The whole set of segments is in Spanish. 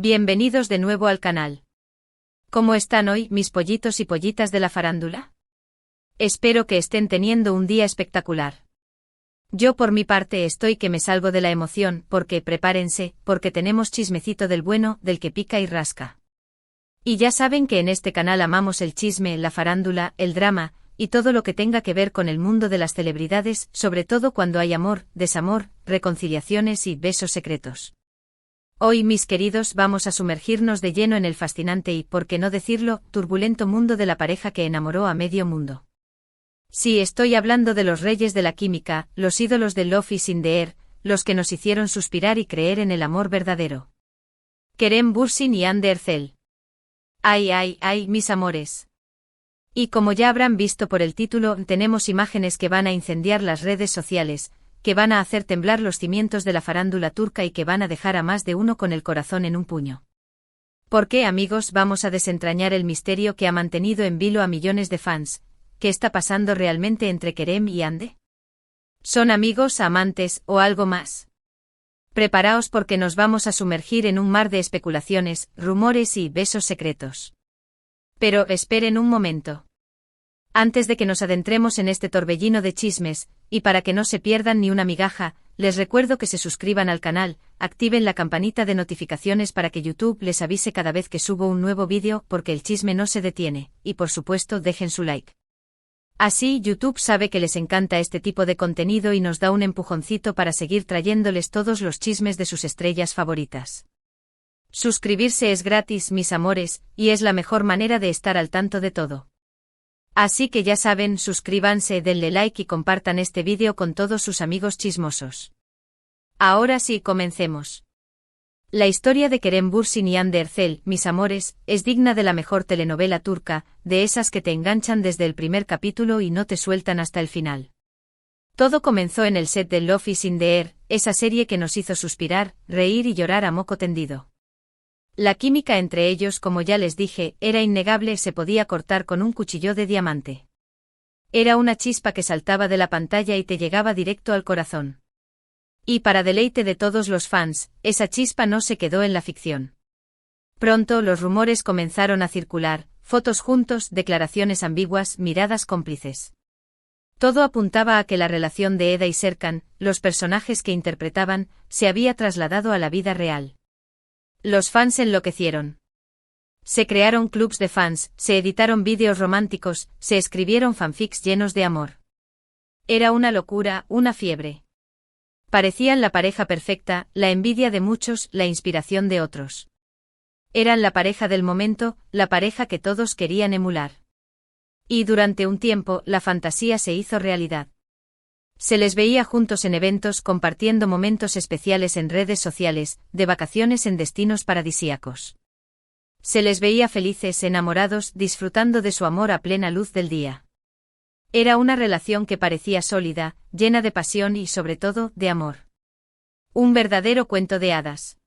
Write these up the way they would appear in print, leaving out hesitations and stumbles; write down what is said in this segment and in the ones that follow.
Bienvenidos de nuevo al canal. ¿Cómo están hoy, mis pollitos y pollitas de la farándula? Espero que estén teniendo un día espectacular. Yo por mi parte estoy que me salgo de la emoción, porque prepárense, porque tenemos chismecito del bueno, del que pica y rasca. Y ya saben que en este canal amamos el chisme, la farándula, el drama, y todo lo que tenga que ver con el mundo de las celebridades, sobre todo cuando hay amor, desamor, reconciliaciones y besos secretos. Hoy, mis queridos, vamos a sumergirnos de lleno en el fascinante y, por qué no decirlo, turbulento mundo de la pareja que enamoró a medio mundo. Sí, estoy hablando de los reyes de la química, los ídolos del Love is in the air, los que nos hicieron suspirar y creer en el amor verdadero. Kerem Bürsin y Hande Erçel. Ay, ay, ay, mis amores. Y como ya habrán visto por el título, tenemos imágenes que van a incendiar las redes sociales, que van a hacer temblar los cimientos de la farándula turca y que van a dejar a más de uno con el corazón en un puño. ¿Por qué, amigos? Vamos a desentrañar el misterio que ha mantenido en vilo a millones de fans. ¿Qué está pasando realmente entre Kerem y Hande? ¿Son amigos, amantes o algo más? Preparaos porque nos vamos a sumergir en un mar de especulaciones, rumores y besos secretos. Pero esperen un momento. Antes de que nos adentremos en este torbellino de chismes, y para que no se pierdan ni una migaja, les recuerdo que se suscriban al canal, activen la campanita de notificaciones para que YouTube les avise cada vez que subo un nuevo vídeo, porque el chisme no se detiene, y por supuesto dejen su like. Así YouTube sabe que les encanta este tipo de contenido y nos da un empujoncito para seguir trayéndoles todos los chismes de sus estrellas favoritas. Suscribirse es gratis, mis amores, y es la mejor manera de estar al tanto de todo. Así que ya saben, suscríbanse, denle like y compartan este vídeo con todos sus amigos chismosos. Ahora sí, comencemos. La historia de Kerem Bürsin y Hande Erçel, mis amores, es digna de la mejor telenovela turca, de esas que te enganchan desde el primer capítulo y no te sueltan hasta el final. Todo comenzó en el set de Love is in the air, esa serie que nos hizo suspirar, reír y llorar a moco tendido. La química entre ellos, como ya les dije, era innegable, se podía cortar con un cuchillo de diamante. Era una chispa que saltaba de la pantalla y te llegaba directo al corazón. Y para deleite de todos los fans, esa chispa no se quedó en la ficción. Pronto los rumores comenzaron a circular, fotos juntos, declaraciones ambiguas, miradas cómplices. Todo apuntaba a que la relación de Eda y Serkan, los personajes que interpretaban, se había trasladado a la vida real. Los fans enloquecieron. Se crearon clubs de fans, se editaron vídeos románticos, se escribieron fanfics llenos de amor. Era una locura, una fiebre. Parecían la pareja perfecta, la envidia de muchos, la inspiración de otros. Eran la pareja del momento, la pareja que todos querían emular. Y durante un tiempo, la fantasía se hizo realidad. Se les veía juntos en eventos, compartiendo momentos especiales en redes sociales, de vacaciones en destinos paradisíacos. Se les veía felices, enamorados, disfrutando de su amor a plena luz del día. Era una relación que parecía sólida, llena de pasión y, sobre todo, de amor. Un verdadero cuento de hadas.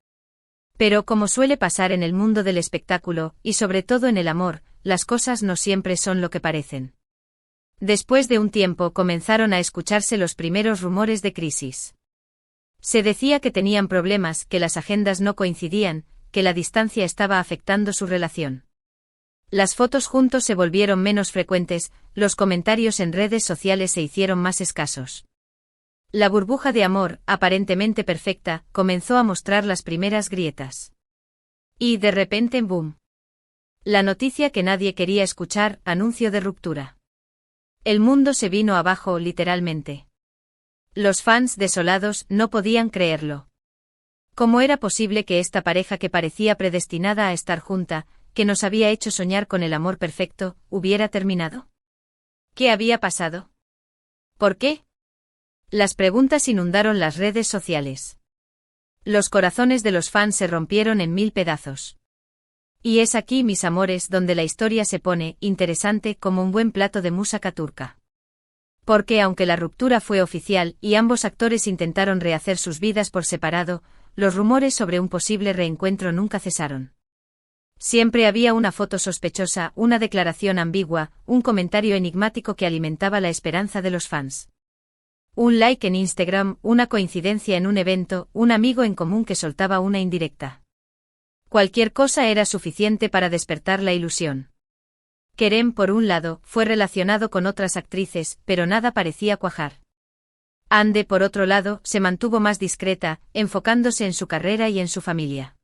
Pero como suele pasar en el mundo del espectáculo, y sobre todo en el amor, las cosas no siempre son lo que parecen. Después de un tiempo comenzaron a escucharse los primeros rumores de crisis. Se decía que tenían problemas, que las agendas no coincidían, que la distancia estaba afectando su relación. Las fotos juntos se volvieron menos frecuentes, los comentarios en redes sociales se hicieron más escasos. La burbuja de amor, aparentemente perfecta, comenzó a mostrar las primeras grietas. Y de repente, ¡boom! La noticia que nadie quería escuchar, anuncio de ruptura. El mundo se vino abajo, literalmente. Los fans, desolados, no podían creerlo. ¿Cómo era posible que esta pareja que parecía predestinada a estar junta, que nos había hecho soñar con el amor perfecto, hubiera terminado? ¿Qué había pasado? ¿Por qué? Las preguntas inundaron las redes sociales. Los corazones de los fans se rompieron en 1000 pedazos. Y es aquí, mis amores, donde la historia se pone interesante como un buen plato de música turca. Porque aunque la ruptura fue oficial y ambos actores intentaron rehacer sus vidas por separado, los rumores sobre un posible reencuentro nunca cesaron. Siempre había una foto sospechosa, una declaración ambigua, un comentario enigmático que alimentaba la esperanza de los fans. Un like en Instagram, una coincidencia en un evento, un amigo en común que soltaba una indirecta. Cualquier cosa era suficiente para despertar la ilusión. Kerem, por un lado, fue relacionado con otras actrices, pero nada parecía cuajar. Hande, por otro lado, se mantuvo más discreta, enfocándose en su carrera y en su familia.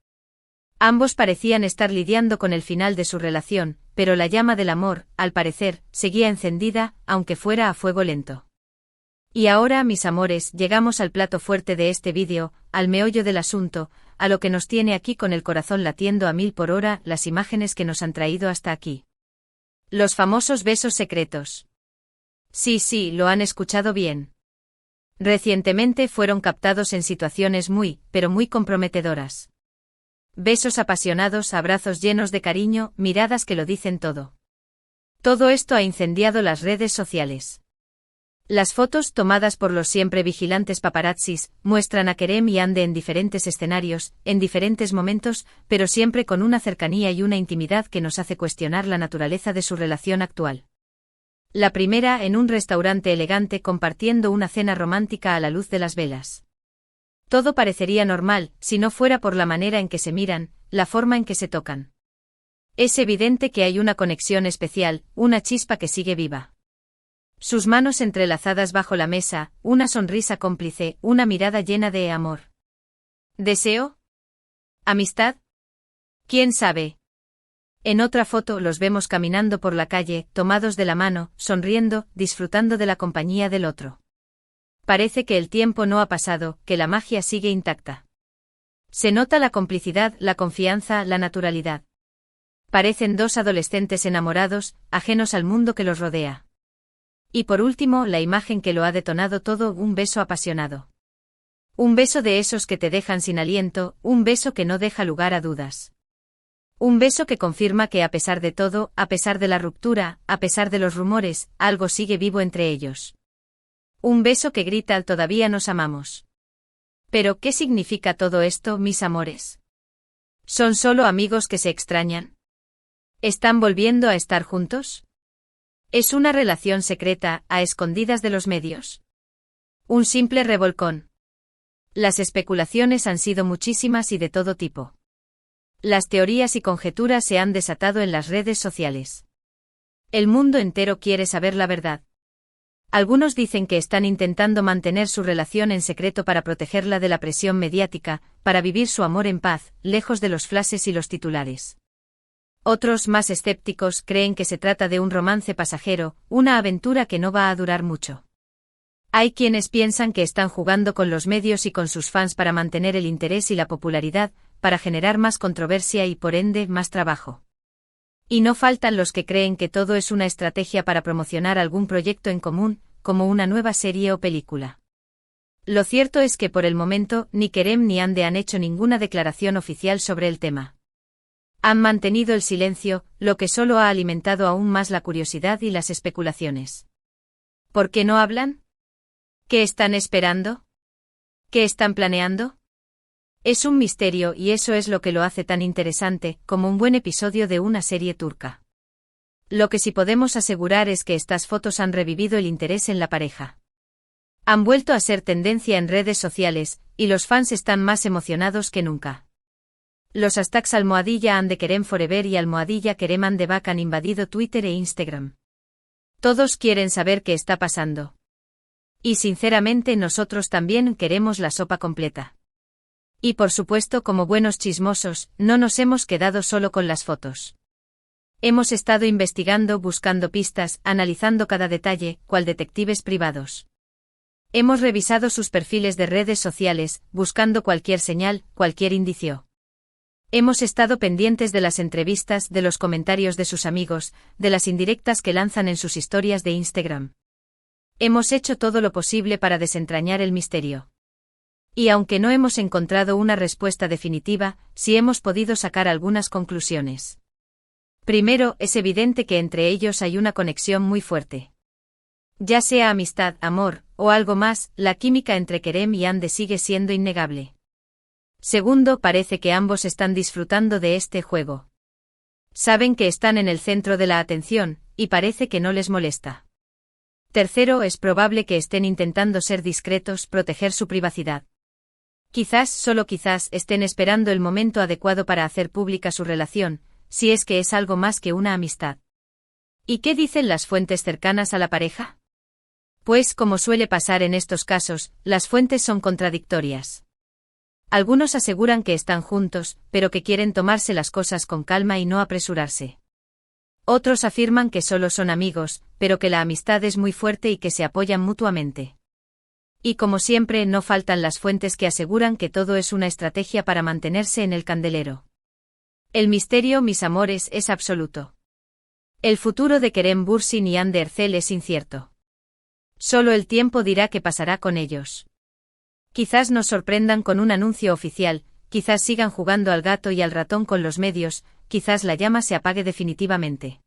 Ambos parecían estar lidiando con el final de su relación, pero la llama del amor, al parecer, seguía encendida, aunque fuera a fuego lento. Y ahora, mis amores, llegamos al plato fuerte de este vídeo, al meollo del asunto, a lo que nos tiene aquí con el corazón latiendo a 1000 por hora, las imágenes que nos han traído hasta aquí. Los famosos besos secretos. Sí, lo han escuchado bien. Recientemente fueron captados en situaciones pero muy comprometedoras. Besos apasionados, abrazos llenos de cariño, miradas que lo dicen todo. Todo esto ha incendiado las redes sociales. Las fotos tomadas por los siempre vigilantes paparazzis muestran a Kerem y Hande en diferentes escenarios, en diferentes momentos, pero siempre con una cercanía y una intimidad que nos hace cuestionar la naturaleza de su relación actual. La primera en un restaurante elegante compartiendo una cena romántica a la luz de las velas. Todo parecería normal, si no fuera por la manera en que se miran, la forma en que se tocan. Es evidente que hay una conexión especial, una chispa que sigue viva. Sus manos entrelazadas bajo la mesa, una sonrisa cómplice, una mirada llena de amor. ¿Deseo? ¿Amistad? ¿Quién sabe? En otra foto los vemos caminando por la calle, tomados de la mano, sonriendo, disfrutando de la compañía del otro. Parece que el tiempo no ha pasado, que la magia sigue intacta. Se nota la complicidad, la confianza, la naturalidad. Parecen dos adolescentes enamorados, ajenos al mundo que los rodea. Y por último, la imagen que lo ha detonado todo, un beso apasionado. Un beso de esos que te dejan sin aliento, un beso que no deja lugar a dudas. Un beso que confirma que a pesar de todo, a pesar de la ruptura, a pesar de los rumores, algo sigue vivo entre ellos. Un beso que grita al todavía nos amamos. Pero, ¿qué significa todo esto, mis amores? ¿Son solo amigos que se extrañan? ¿Están volviendo a estar juntos? ¿Es una relación secreta, a escondidas de los medios? Un simple revolcón. Las especulaciones han sido muchísimas y de todo tipo. Las teorías y conjeturas se han desatado en las redes sociales. El mundo entero quiere saber la verdad. Algunos dicen que están intentando mantener su relación en secreto para protegerla de la presión mediática, para vivir su amor en paz, lejos de los flashes y los titulares. Otros, más escépticos, creen que se trata de un romance pasajero, una aventura que no va a durar mucho. Hay quienes piensan que están jugando con los medios y con sus fans para mantener el interés y la popularidad, para generar más controversia y por ende más trabajo. Y no faltan los que creen que todo es una estrategia para promocionar algún proyecto en común, como una nueva serie o película. Lo cierto es que por el momento, ni Kerem ni Hande han hecho ninguna declaración oficial sobre el tema. Han mantenido el silencio, lo que solo ha alimentado aún más la curiosidad y las especulaciones. ¿Por qué no hablan? ¿Qué están esperando? ¿Qué están planeando? Es un misterio y eso es lo que lo hace tan interesante, como un buen episodio de una serie turca. Lo que sí podemos asegurar es que estas fotos han revivido el interés en la pareja. Han vuelto a ser tendencia en redes sociales, y los fans están más emocionados que nunca. Los hashtags #Hande Kerem Forever y #Kerem Hande Back han invadido Twitter e Instagram. Todos quieren saber qué está pasando. Y sinceramente nosotros también queremos la sopa completa. Y por supuesto, como buenos chismosos, no nos hemos quedado solo con las fotos. Hemos estado investigando, buscando pistas, analizando cada detalle, cual detectives privados. Hemos revisado sus perfiles de redes sociales, buscando cualquier señal, cualquier indicio. Hemos estado pendientes de las entrevistas, de los comentarios de sus amigos, de las indirectas que lanzan en sus historias de Instagram. Hemos hecho todo lo posible para desentrañar el misterio. Y aunque no hemos encontrado una respuesta definitiva, sí hemos podido sacar algunas conclusiones. Primero, es evidente que entre ellos hay una conexión muy fuerte. Ya sea amistad, amor, o algo más, la química entre Kerem y Hande sigue siendo innegable. Segundo, parece que ambos están disfrutando de este juego. Saben que están en el centro de la atención, y parece que no les molesta. Tercero, es probable que estén intentando ser discretos, proteger su privacidad. Quizás, solo quizás, estén esperando el momento adecuado para hacer pública su relación, si es que es algo más que una amistad. ¿Y qué dicen las fuentes cercanas a la pareja? Pues, como suele pasar en estos casos, las fuentes son contradictorias. Algunos aseguran que están juntos, pero que quieren tomarse las cosas con calma y no apresurarse. Otros afirman que solo son amigos, pero que la amistad es muy fuerte y que se apoyan mutuamente. Y como siempre, no faltan las fuentes que aseguran que todo es una estrategia para mantenerse en el candelero. El misterio, mis amores, es absoluto. El futuro de Kerem Bürsin y Hande Erçel es incierto. Solo el tiempo dirá qué pasará con ellos. Quizás nos sorprendan con un anuncio oficial, quizás sigan jugando al gato y al ratón con los medios, quizás la llama se apague definitivamente.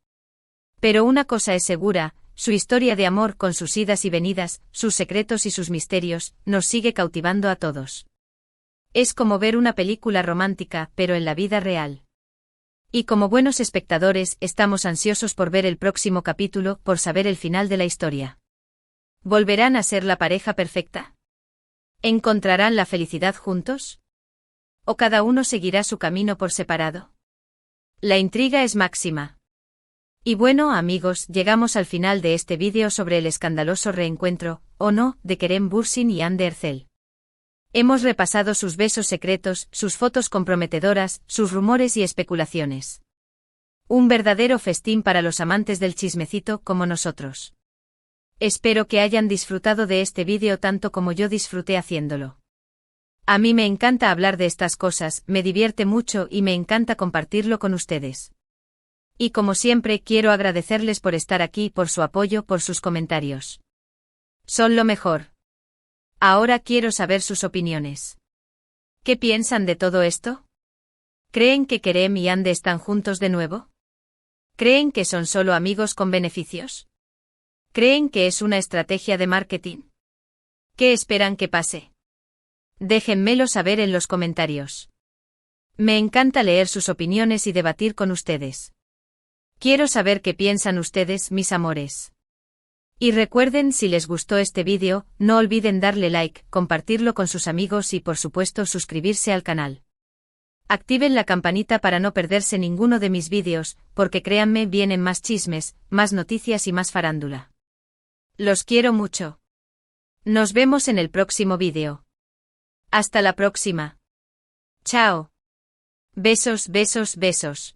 Pero una cosa es segura, su historia de amor con sus idas y venidas, sus secretos y sus misterios, nos sigue cautivando a todos. Es como ver una película romántica, pero en la vida real. Y como buenos espectadores, estamos ansiosos por ver el próximo capítulo, por saber el final de la historia. ¿Volverán a ser la pareja perfecta? ¿Encontrarán la felicidad juntos? ¿O cada uno seguirá su camino por separado? La intriga es máxima. Y bueno, amigos, llegamos al final de este vídeo sobre el escandaloso reencuentro, o no, de Kerem Bürsin y Hande Erçel. Hemos repasado sus besos secretos, sus fotos comprometedoras, sus rumores y especulaciones. Un verdadero festín para los amantes del chismecito como nosotros. Espero que hayan disfrutado de este vídeo tanto como yo disfruté haciéndolo. A mí me encanta hablar de estas cosas, me divierte mucho y me encanta compartirlo con ustedes. Y como siempre, quiero agradecerles por estar aquí, por su apoyo, por sus comentarios. Son lo mejor. Ahora quiero saber sus opiniones. ¿Qué piensan de todo esto? ¿Creen que Kerem y Hande están juntos de nuevo? ¿Creen que son solo amigos con beneficios? ¿Creen que es una estrategia de marketing? ¿Qué esperan que pase? Déjenmelo saber en los comentarios. Me encanta leer sus opiniones y debatir con ustedes. Quiero saber qué piensan ustedes, mis amores. Y recuerden, si les gustó este vídeo, no olviden darle like, compartirlo con sus amigos y por supuesto suscribirse al canal. Activen la campanita para no perderse ninguno de mis vídeos, porque créanme, vienen más chismes, más noticias y más farándula. Los quiero mucho. Nos vemos en el próximo vídeo. Hasta la próxima. Chao. Besos, besos, besos.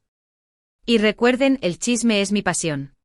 Y recuerden, el chisme es mi pasión.